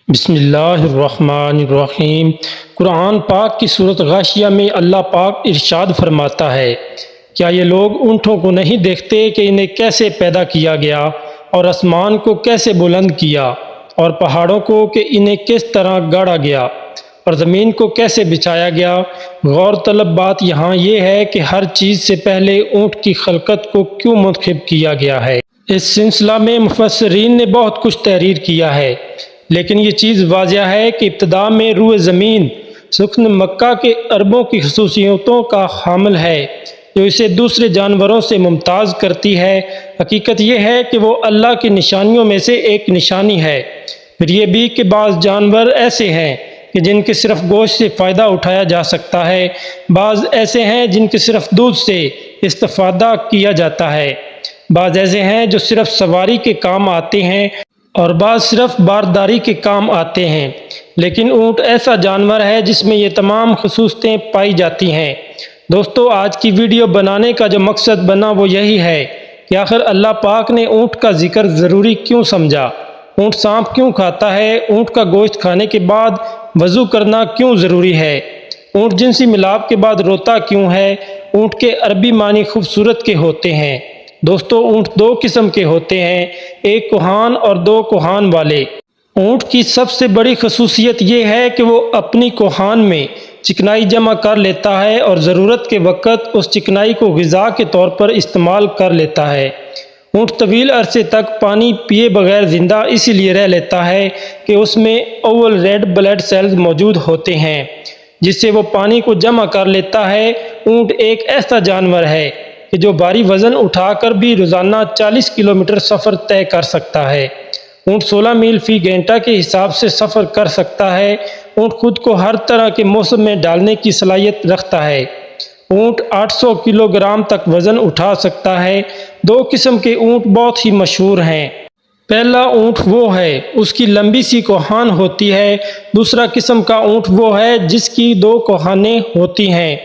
بسم اللہ الرحمن الرحیم۔ قرآن پاک کی سورۃ غاشیہ میں اللہ پاک ارشاد فرماتا ہے، کیا یہ لوگ اونٹوں کو نہیں دیکھتے کہ انہیں کیسے پیدا کیا گیا، اور آسمان کو کیسے بلند کیا، اور پہاڑوں کو کہ انہیں کس طرح گاڑا گیا، اور زمین کو کیسے بچھایا گیا۔ غور طلب بات یہاں یہ ہے کہ ہر چیز سے پہلے اونٹ کی خلقت کو کیوں منتخب کیا گیا ہے۔ اس سلسلہ میں مفسرین نے بہت کچھ تحریر کیا ہے، لیکن یہ چیز واضح ہے کہ ابتدا میں روح زمین سکن مکہ کے عربوں کی خصوصیتوں کا حامل ہے جو اسے دوسرے جانوروں سے ممتاز کرتی ہے۔ حقیقت یہ ہے کہ وہ اللہ کی نشانیوں میں سے ایک نشانی ہے۔ پھر یہ بھی کہ بعض جانور ایسے ہیں کہ جن کے صرف گوشت سے فائدہ اٹھایا جا سکتا ہے، بعض ایسے ہیں جن کے صرف دودھ سے استفادہ کیا جاتا ہے، بعض ایسے ہیں جو صرف سواری کے کام آتے ہیں، اور بعض صرف بارداری کے کام آتے ہیں۔ لیکن اونٹ ایسا جانور ہے جس میں یہ تمام خصوصیتیں پائی جاتی ہیں۔ دوستو، آج کی ویڈیو بنانے کا جو مقصد بنا وہ یہی ہے کہ آخر اللہ پاک نے اونٹ کا ذکر ضروری کیوں سمجھا، اونٹ سانپ کیوں کھاتا ہے، اونٹ کا گوشت کھانے کے بعد وضو کرنا کیوں ضروری ہے، اونٹ جنسی ملاپ کے بعد روتا کیوں ہے۔ اونٹ کے عربی معنی خوبصورت کے ہوتے ہیں۔ دوستو، اونٹ دو قسم کے ہوتے ہیں، ایک کوہان اور دو کوہان والے۔ اونٹ کی سب سے بڑی خصوصیت یہ ہے کہ وہ اپنی کوہان میں چکنائی جمع کر لیتا ہے اور ضرورت کے وقت اس چکنائی کو غذا کے طور پر استعمال کر لیتا ہے۔ اونٹ طویل عرصے تک پانی پیے بغیر زندہ اسی لیے رہ لیتا ہے کہ اس میں اول ریڈ بلڈ سیلز موجود ہوتے ہیں جس سے وہ پانی کو جمع کر لیتا ہے۔ اونٹ ایک ایسا جانور ہے کہ جو بھاری وزن اٹھا کر بھی روزانہ 40 کلومیٹر سفر طے کر سکتا ہے۔ اونٹ 16 میل فی گھنٹہ کے حساب سے سفر کر سکتا ہے۔ اونٹ خود کو ہر طرح کے موسم میں ڈالنے کی صلاحیت رکھتا ہے۔ اونٹ 800 کلو گرام تک وزن اٹھا سکتا ہے۔ دو قسم کے اونٹ بہت ہی مشہور ہیں۔ پہلا اونٹ وہ ہے اس کی لمبی سی کوہان ہوتی ہے، دوسرا قسم کا اونٹ وہ ہے جس کی دو کوہانیں ہوتی ہیں۔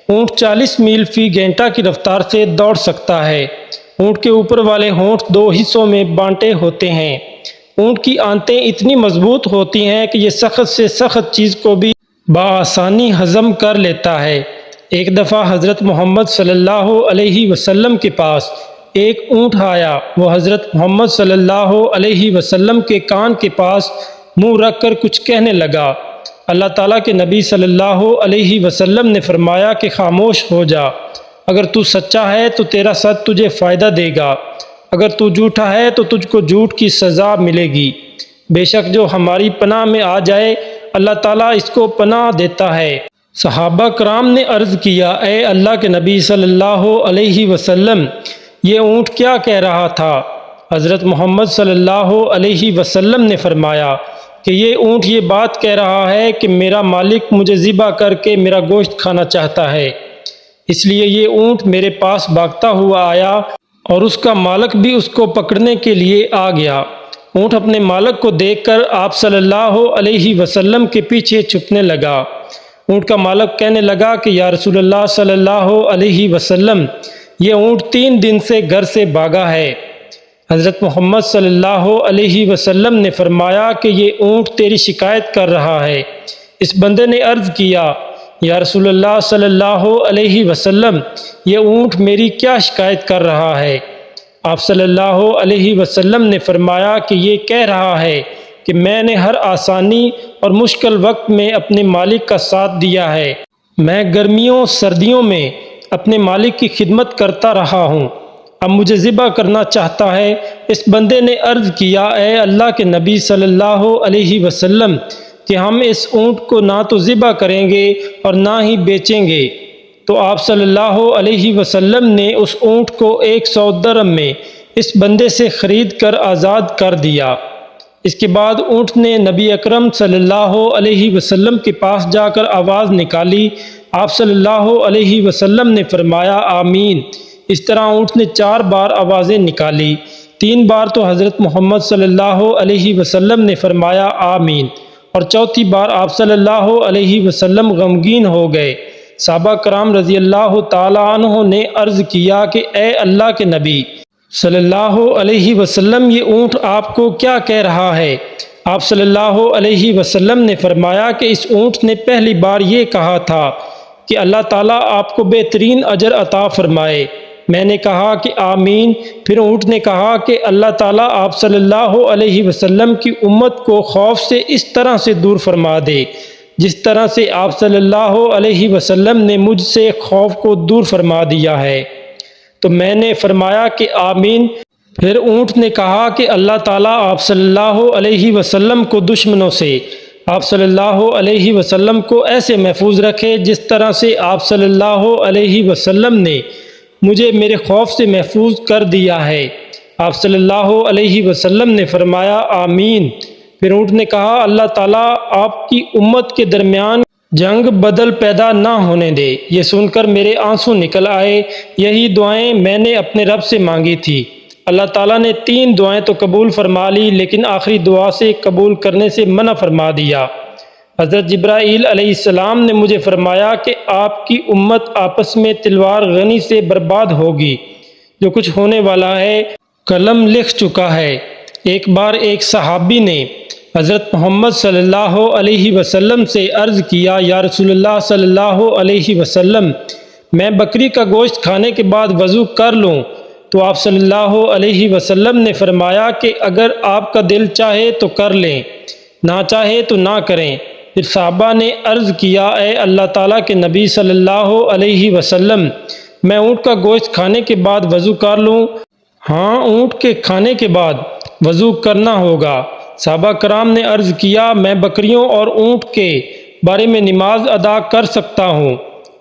اونٹ 40 میل فی گھنٹہ کی رفتار سے دوڑ سکتا ہے۔ اونٹ کے اوپر والے ہونٹ دو حصوں میں بانٹے ہوتے ہیں۔ اونٹ کی آنتیں اتنی مضبوط ہوتی ہیں کہ یہ سخت سے سخت چیز کو بھی بآسانی ہضم کر لیتا ہے۔ ایک دفعہ حضرت محمد صلی اللہ علیہ وسلم کے پاس ایک اونٹ آیا۔ وہ حضرت محمد صلی اللہ علیہ وسلم کے کان کے پاس منہ رکھ کر کچھ کہنے لگا۔ اللہ تعالیٰ کے نبی صلی اللہ علیہ وسلم نے فرمایا کہ خاموش ہو جا، اگر تو سچا ہے تو تیرا سچ تجھے فائدہ دے گا، اگر تو جھوٹا ہے تو تجھ کو جھوٹ کی سزا ملے گی۔ بے شک جو ہماری پناہ میں آ جائے اللہ تعالیٰ اس کو پناہ دیتا ہے۔ صحابہ کرام نے عرض کیا، اے اللہ کے نبی صلی اللہ علیہ وسلم، یہ اونٹ کیا کہہ رہا تھا؟ حضرت محمد صلی اللہ علیہ وسلم نے فرمایا کہ یہ اونٹ یہ بات کہہ رہا ہے کہ میرا مالک مجھے ذبح کر کے میرا گوشت کھانا چاہتا ہے، اس لیے یہ اونٹ میرے پاس بھاگتا ہوا آیا اور اس کا مالک بھی اس کو پکڑنے کے لیے آ گیا۔ اونٹ اپنے مالک کو دیکھ کر آپ صلی اللہ علیہ وسلم کے پیچھے چھپنے لگا۔ اونٹ کا مالک کہنے لگا کہ یا رسول اللہ صلی اللہ علیہ وسلم، یہ اونٹ 3 دن سے گھر سے بھاگا ہے۔ حضرت محمد صلی اللہ علیہ وسلم نے فرمایا کہ یہ اونٹ تیری شکایت کر رہا ہے۔ اس بندے نے عرض کیا، یا رسول اللہ صلی اللہ علیہ وسلم، یہ اونٹ میری کیا شکایت کر رہا ہے؟ آپ صلی اللہ علیہ وسلم نے فرمایا کہ یہ کہہ رہا ہے کہ میں نے ہر آسانی اور مشکل وقت میں اپنے مالک کا ساتھ دیا ہے، میں گرمیوں سردیوں میں اپنے مالک کی خدمت کرتا رہا ہوں، اب مجھے ذبح کرنا چاہتا ہے۔ اس بندے نے عرض کیا، اے اللہ کے نبی صلی اللہ علیہ وسلم، کہ ہم اس اونٹ کو نہ تو ذبح کریں گے اور نہ ہی بیچیں گے۔ تو آپ صلی اللہ علیہ وسلم نے اس اونٹ کو 100 درہم میں اس بندے سے خرید کر آزاد کر دیا۔ اس کے بعد اونٹ نے نبی اکرم صلی اللہ علیہ وسلم کے پاس جا کر آواز نکالی۔ آپ صلی اللہ علیہ وسلم نے فرمایا آمین۔ اس طرح اونٹ نے 4 بار آوازیں نکالی، 3 بار تو حضرت محمد صلی اللہ علیہ وسلم نے فرمایا آمین، اور چوتھی بار آپ صلی اللہ علیہ وسلم غمگین ہو گئے۔ صحابہ کرام رضی اللہ تعالیٰ عنہ نے عرض کیا کہ اے اللہ کے نبی صلی اللہ علیہ وسلم، یہ اونٹ آپ کو کیا کہہ رہا ہے؟ آپ صلی اللہ علیہ وسلم نے فرمایا کہ اس اونٹ نے پہلی بار یہ کہا تھا کہ اللہ تعالیٰ آپ کو بہترین اجر عطا فرمائے۔ میں نے کہا کہ آمین۔ پھر اونٹ نے کہا کہ اللہ تعالیٰ آپ صلی اللہ علیہ وسلم کی امت کو خوف سے اس طرح سے دور فرما دے جس طرح سے آپ صلی اللہ علیہ وسلم نے مجھ سے خوف کو دور فرما دیا ہے۔ تو میں نے فرمایا کہ آمین۔ پھر اونٹ نے کہا کہ اللہ تعالیٰ آپ صلی اللہ علیہ وسلم کو دشمنوں سے، آپ صلی اللہ علیہ وسلم کو ایسے محفوظ رکھے جس طرح سے آپ صلی اللہ علیہ وسلم نے مجھے میرے خوف سے محفوظ کر دیا ہے۔ آپ صلی اللہ علیہ وسلم نے فرمایا آمین۔ پھر اونٹ نے کہا اللہ تعالیٰ آپ کی امت کے درمیان جنگ بدل پیدا نہ ہونے دے۔ یہ سن کر میرے آنسو نکل آئے۔ یہی دعائیں میں نے اپنے رب سے مانگی تھی۔ اللہ تعالیٰ نے 3 دعائیں تو قبول فرما لی، لیکن آخری دعا سے قبول کرنے سے منع فرما دیا۔ حضرت جبرائیل علیہ السلام نے مجھے فرمایا کہ آپ کی امت آپس میں تلوار غنی سے برباد ہوگی۔ جو کچھ ہونے والا ہے قلم لکھ چکا ہے۔ ایک بار ایک صحابی نے حضرت محمد صلی اللہ علیہ وسلم سے عرض کیا یا رسول اللہ صلی اللہ علیہ وسلم، میں بکری کا گوشت کھانے کے بعد وضو کر لوں؟ تو آپ صلی اللہ علیہ وسلم نے فرمایا کہ اگر آپ کا دل چاہے تو کر لیں، نہ چاہے تو نہ کریں۔ پھر صحابہ نے عرض کیا اے اللہ تعالیٰ کے نبی صلی اللہ علیہ وسلم، میں اونٹ کا گوشت کھانے کے بعد وضو کر لوں؟ ہاں، اونٹ کے کھانے کے بعد وضو کرنا ہوگا۔ صحابہ کرام نے عرض کیا میں بکریوں اور اونٹ کے بارے میں نماز ادا کر سکتا ہوں؟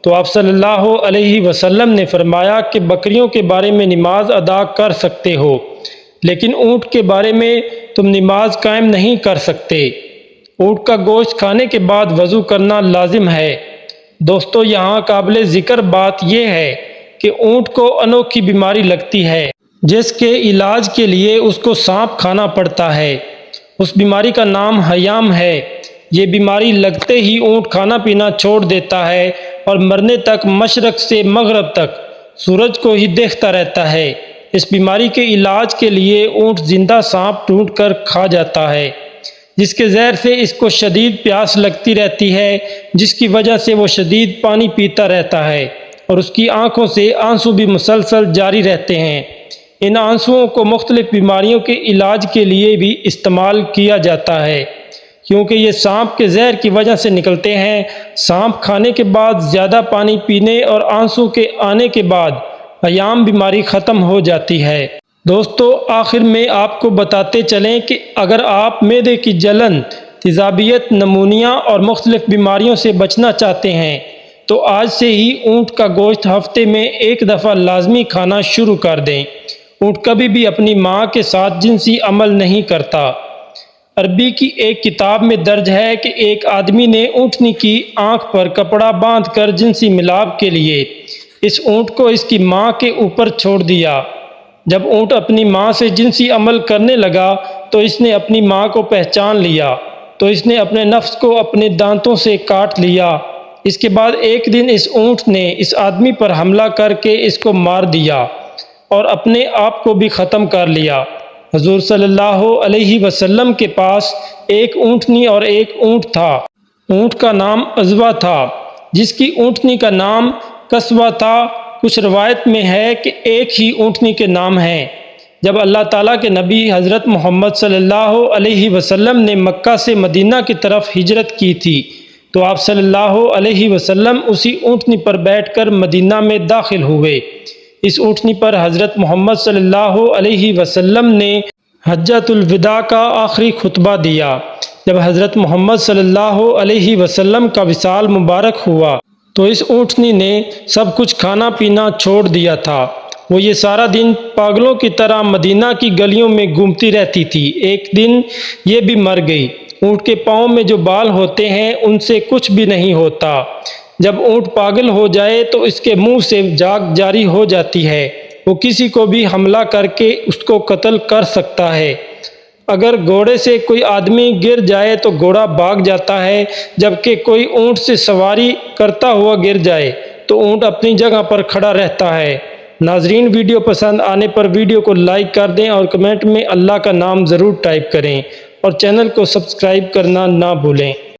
تو آپ صلی اللہ علیہ وسلم نے فرمایا کہ بکریوں کے بارے میں نماز ادا کر سکتے ہو، لیکن اونٹ کے بارے میں تم نماز قائم نہیں کر سکتے۔ اونٹ کا گوشت کھانے کے بعد وضو کرنا لازم ہے۔ دوستو، یہاں قابل ذکر بات یہ ہے کہ اونٹ کو انوکھی بیماری لگتی ہے جس کے علاج کے لیے اس کو سانپ کھانا پڑتا ہے۔ اس بیماری کا نام ہیام ہے۔ یہ بیماری لگتے ہی اونٹ کھانا پینا چھوڑ دیتا ہے اور مرنے تک مشرق سے مغرب تک سورج کو ہی دیکھتا رہتا ہے۔ اس بیماری کے علاج کے لیے اونٹ زندہ سانپ ڈھونڈ کر کھا جاتا ہے، جس کے زہر سے اس کو شدید پیاس لگتی رہتی ہے، جس کی وجہ سے وہ شدید پانی پیتا رہتا ہے اور اس کی آنکھوں سے آنسو بھی مسلسل جاری رہتے ہیں۔ ان آنسوؤں کو مختلف بیماریوں کے علاج کے لیے بھی استعمال کیا جاتا ہے، کیونکہ یہ سانپ کے زہر کی وجہ سے نکلتے ہیں۔ سانپ کھانے کے بعد زیادہ پانی پینے اور آنسو کے آنے کے بعد ہیام بیماری ختم ہو جاتی ہے۔ دوستو، آخر میں آپ کو بتاتے چلیں کہ اگر آپ معدے کی جلن، تیزابیت، نمونیا اور مختلف بیماریوں سے بچنا چاہتے ہیں تو آج سے ہی اونٹ کا گوشت ہفتے میں 1 دفعہ لازمی کھانا شروع کر دیں۔ اونٹ کبھی بھی اپنی ماں کے ساتھ جنسی عمل نہیں کرتا۔ عربی کی ایک کتاب میں درج ہے کہ ایک آدمی نے اونٹنی کی آنکھ پر کپڑا باندھ کر جنسی ملاپ کے لیے اس اونٹ کو اس کی ماں کے اوپر چھوڑ دیا۔ جب اونٹ اپنی ماں سے جنسی عمل کرنے لگا تو اس نے اپنی ماں کو پہچان لیا، تو اس نے اپنے نفس کو اپنے دانتوں سے کاٹ لیا۔ اس کے بعد ایک دن اس اونٹ نے اس آدمی پر حملہ کر کے اس کو مار دیا اور اپنے آپ کو بھی ختم کر لیا۔ حضور صلی اللہ علیہ وسلم کے پاس ایک اونٹنی اور ایک اونٹ تھا۔ اونٹ کا نام عزوہ تھا، جس کی اونٹنی کا نام قصوہ تھا۔ کچھ روایت میں ہے کہ ایک ہی اونٹنی کے نام ہیں۔ جب اللہ تعالیٰ کے نبی حضرت محمد صلی اللہ علیہ وسلم نے مکہ سے مدینہ کی طرف ہجرت کی تھی تو آپ صلی اللہ علیہ وسلم اسی اونٹنی پر بیٹھ کر مدینہ میں داخل ہوئے۔ اس اونٹنی پر حضرت محمد صلی اللہ علیہ وسلم نے حجۃ الوداع کا آخری خطبہ دیا۔ جب حضرت محمد صلی اللہ علیہ وسلم کا وصال مبارک ہوا تو اس اونٹنی نے سب کچھ کھانا پینا چھوڑ دیا تھا۔ وہ یہ سارا دن پاگلوں کی طرح مدینہ کی گلیوں میں گھومتی رہتی تھی۔ ایک دن یہ بھی مر گئی۔ اونٹ کے پاؤں میں جو بال ہوتے ہیں ان سے کچھ بھی نہیں ہوتا۔ جب اونٹ پاگل ہو جائے تو اس کے منہ سے جاگ جاری ہو جاتی ہے۔ وہ کسی کو بھی حملہ کر کے اس کو قتل کر سکتا ہے۔ اگر گھوڑے سے کوئی آدمی گر جائے تو گھوڑا بھاگ جاتا ہے، جبکہ کوئی اونٹ سے سواری کرتا ہوا گر جائے تو اونٹ اپنی جگہ پر کھڑا رہتا ہے۔ ناظرین، ویڈیو پسند آنے پر ویڈیو کو لائک کر دیں اور کمنٹ میں اللہ کا نام ضرور ٹائپ کریں۔ اور چینل کو سبسکرائب کرنا نہ بھولیں۔